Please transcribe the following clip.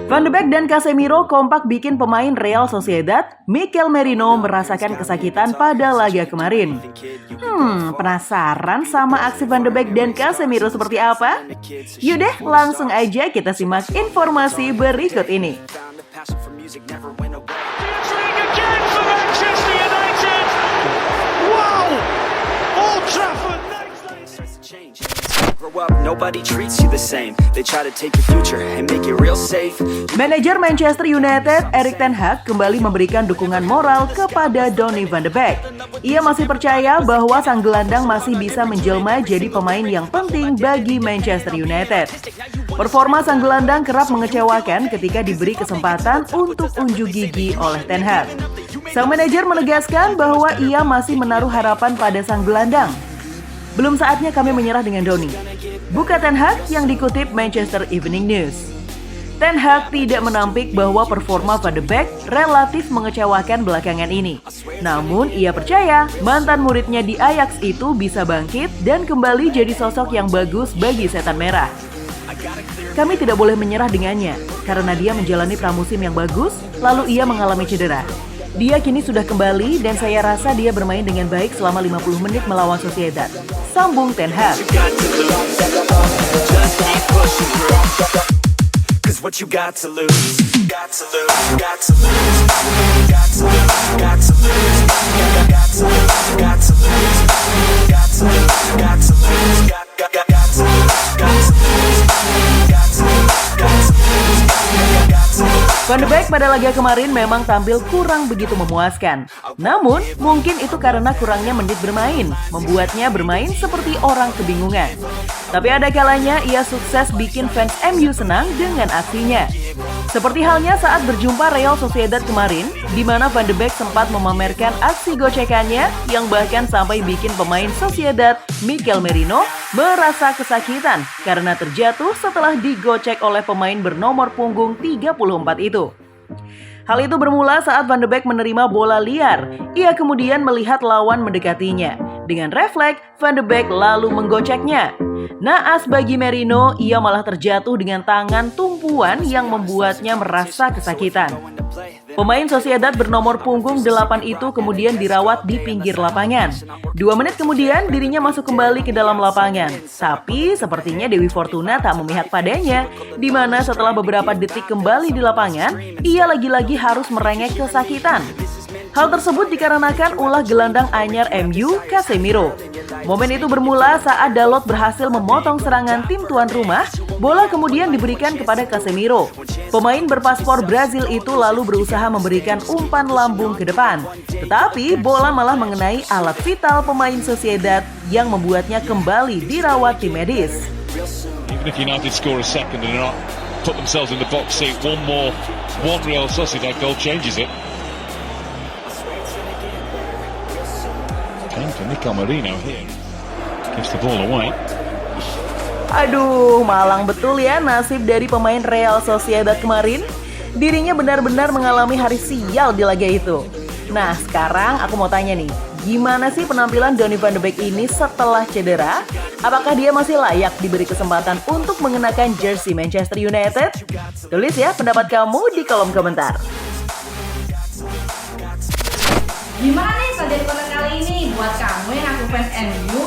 Van de Beek dan Casemiro kompak bikin pemain Real Sociedad, Mikel Merino merasakan kesakitan pada laga kemarin. Penasaran sama aksi Van de Beek dan Casemiro seperti apa? Yaudah, langsung aja kita simak informasi berikut ini. Manajer Manchester United, Erik ten Hag, kembali memberikan dukungan moral kepada Donny van de Beek. Ia masih percaya bahwa sang gelandang masih bisa menjelma jadi pemain yang penting bagi Manchester United. Performa sang gelandang kerap mengecewakan ketika diberi kesempatan untuk unjuk gigi oleh ten Hag. Sang manajer menegaskan bahwa ia masih menaruh harapan pada sang gelandang. Belum saatnya kami menyerah dengan Donny, buka ten Hag yang dikutip Manchester Evening News. Ten Hag tidak menampik bahwa performa Van de Beek relatif mengecewakan belakangan ini. Namun ia percaya mantan muridnya di Ajax itu bisa bangkit dan kembali jadi sosok yang bagus bagi setan merah. Kami tidak boleh menyerah dengannya karena dia menjalani pramusim yang bagus, lalu ia mengalami cedera. Dia kini sudah kembali dan saya rasa dia bermain dengan baik selama 50 menit melawan Sociedad, sambung ten Hag. Van de Beek pada laga kemarin memang tampil kurang begitu memuaskan. Namun, mungkin itu karena kurangnya menit bermain, membuatnya bermain seperti orang kebingungan. Tapi ada kalanya ia sukses bikin fans MU senang dengan aksinya. Seperti halnya saat berjumpa Real Sociedad kemarin, di mana Van de Beek sempat memamerkan aksi gocekannya yang bahkan sampai bikin pemain Sociedad, Mikel Merino, merasa kesakitan karena terjatuh setelah digocek oleh pemain bernomor punggung 34 itu. Hal itu bermula saat Van de Beek menerima bola liar. Ia kemudian melihat lawan mendekatinya. Dengan refleks, Van de Beek lalu menggoceknya. Naas bagi Merino, ia malah terjatuh dengan tangan tumpuan yang membuatnya merasa kesakitan. Pemain Sociedad bernomor punggung 8 itu kemudian dirawat di pinggir lapangan. 2 menit kemudian dirinya masuk kembali ke dalam lapangan. Tapi sepertinya Dewi Fortuna tak memihak padanya, di mana setelah beberapa detik kembali di lapangan, ia lagi-lagi harus merengek kesakitan. Hal tersebut dikarenakan ulah gelandang anyar MU, Casemiro. Momen itu bermula saat Dalot berhasil memotong serangan tim tuan rumah, bola kemudian diberikan kepada Casemiro. Pemain berpaspor Brazil itu lalu berusaha memberikan umpan lambung ke depan. Tetapi bola malah mengenai alat vital pemain Sociedad yang membuatnya kembali dirawat tim medis. Even if United score a second and not put themselves in the box seat, one Real Sociedad goal changes it. Mikel Merino here gives the ball away. Aduh, malang betul ya nasib dari pemain Real Sociedad kemarin. Dirinya benar-benar mengalami hari sial di laga itu. Nah, sekarang aku mau tanya nih, gimana sih penampilan Donny van de Beek ini setelah cedera? Apakah dia masih layak diberi kesempatan untuk mengenakan jersey Manchester United? Tulis ya pendapat kamu di kolom komentar. Gimana nih saja di konten kali ini? Buat kamu yang aku fans MU,